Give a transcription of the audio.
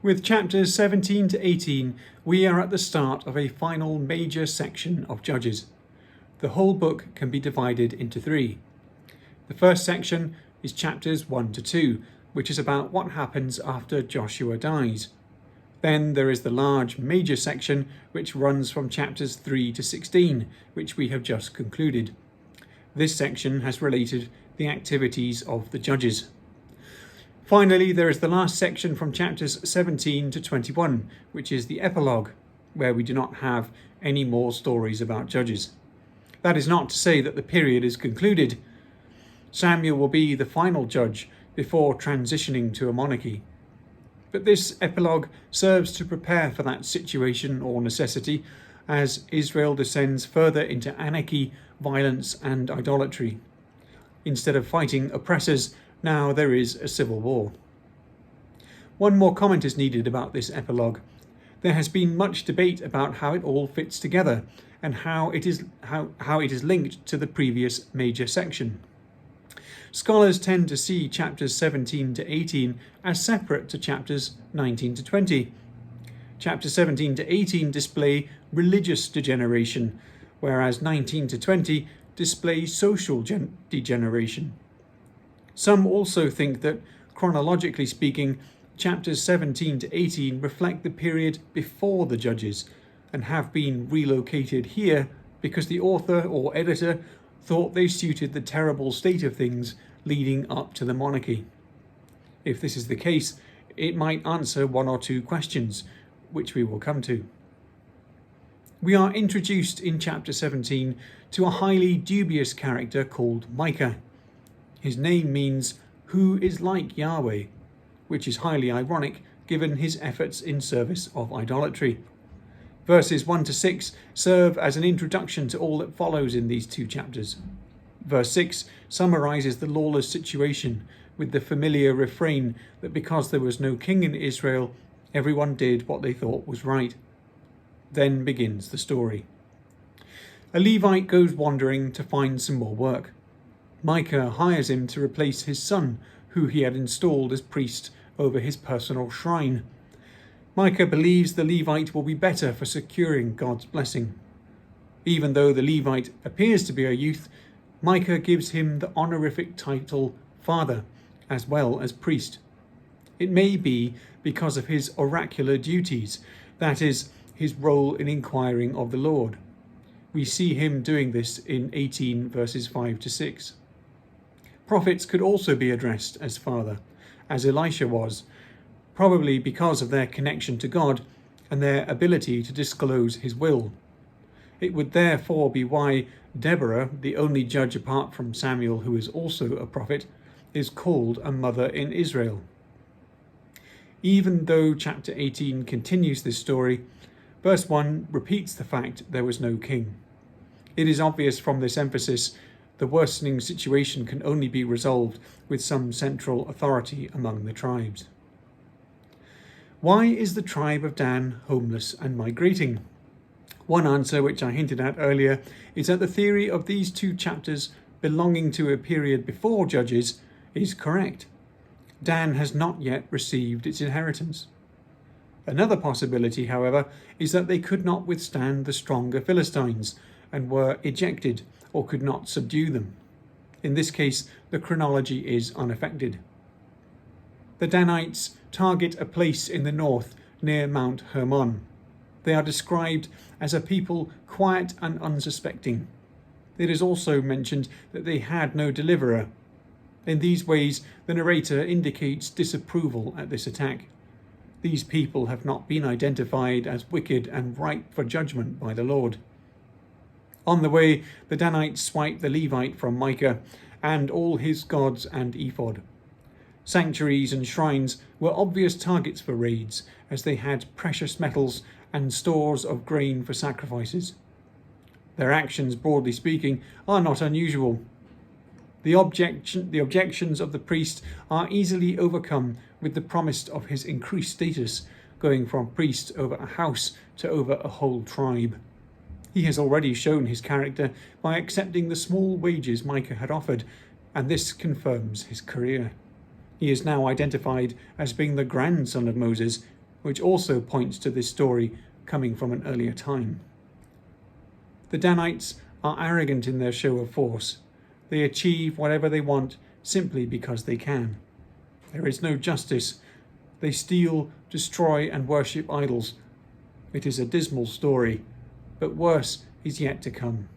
With chapters 17 to 18, we are at the start of a final major section of Judges. The whole book can be divided into three. The first section is chapters 1 to 2, which is about what happens after Joshua dies. Then there is the large major section, which runs from chapters 3 to 16, which we have just concluded. This section has related the activities of the judges. Finally, there is the last section from chapters 17 to 21, which is the epilogue, where we do not have any more stories about judges. That is not to say that the period is concluded. Samuel will be the final judge before transitioning to a monarchy. But this epilogue serves to prepare for that situation or necessity as Israel descends further into anarchy, violence, and idolatry. Instead of fighting oppressors, now there is a civil war. One more comment is needed about this epilogue. There has been much debate about how it all fits together and how it is linked to the previous major section. Scholars tend to see chapters 17 to 18 as separate to chapters 19 to 20. Chapters 17 to 18 display religious degeneration, whereas 19 to 20 display social degeneration. Some also think that, chronologically speaking, chapters 17 to 18 reflect the period before the judges and have been relocated here because the author or editor thought they suited the terrible state of things leading up to the monarchy. If this is the case, it might answer one or two questions, which we will come to. We are introduced in chapter 17 to a highly dubious character called Micah. His name means "who is like Yahweh," which is highly ironic given his efforts in service of idolatry. Verses 1 to 6 serve as an introduction to all that follows in these two chapters. Verse 6 summarizes the lawless situation with the familiar refrain that because there was no king in Israel, everyone did what they thought was right. Then begins the story. A Levite goes wandering to find some more work. Micah hires him to replace his son, who he had installed as priest over his personal shrine. Micah believes the Levite will be better for securing God's blessing. Even though the Levite appears to be a youth, Micah gives him the honorific title father, as well as priest. It may be because of his oracular duties, that is, his role in inquiring of the Lord. We see him doing this in 18 verses 5 to 6. Prophets could also be addressed as father, as Elisha was, probably because of their connection to God and their ability to disclose his will. It would therefore be why Deborah, the only judge apart from Samuel who is also a prophet, is called a mother in Israel. Even though chapter 18 continues this story, verse 1 repeats the fact there was no king. It is obvious from this emphasis the worsening situation can only be resolved with some central authority among the tribes. Why is the tribe of Dan homeless and migrating? One answer, which I hinted at earlier, is that the theory of these two chapters belonging to a period before Judges is correct. Dan has not yet received its inheritance. Another possibility, however, is that they could not withstand the stronger Philistines and were ejected or could not subdue them. In this case, the chronology is unaffected. The Danites target a place in the north near Mount Hermon. They are described as a people quiet and unsuspecting. It is also mentioned that they had no deliverer. In these ways, the narrator indicates disapproval at this attack. These people have not been identified as wicked and ripe for judgment by the Lord. On the way, the Danites swipe the Levite from Micah and all his gods and ephod. Sanctuaries and shrines were obvious targets for raids, as they had precious metals and stores of grain for sacrifices. Their actions, broadly speaking, are not unusual. The objections of the priest are easily overcome with the promise of his increased status, going from priest over a house to over a whole tribe. He has already shown his character by accepting the small wages Micah had offered, and this confirms his career. He is now identified as being the grandson of Moses, which also points to this story coming from an earlier time. The Danites are arrogant in their show of force. They achieve whatever they want simply because they can. There is no justice. They steal, destroy, and worship idols. It is a dismal story, but worse is yet to come.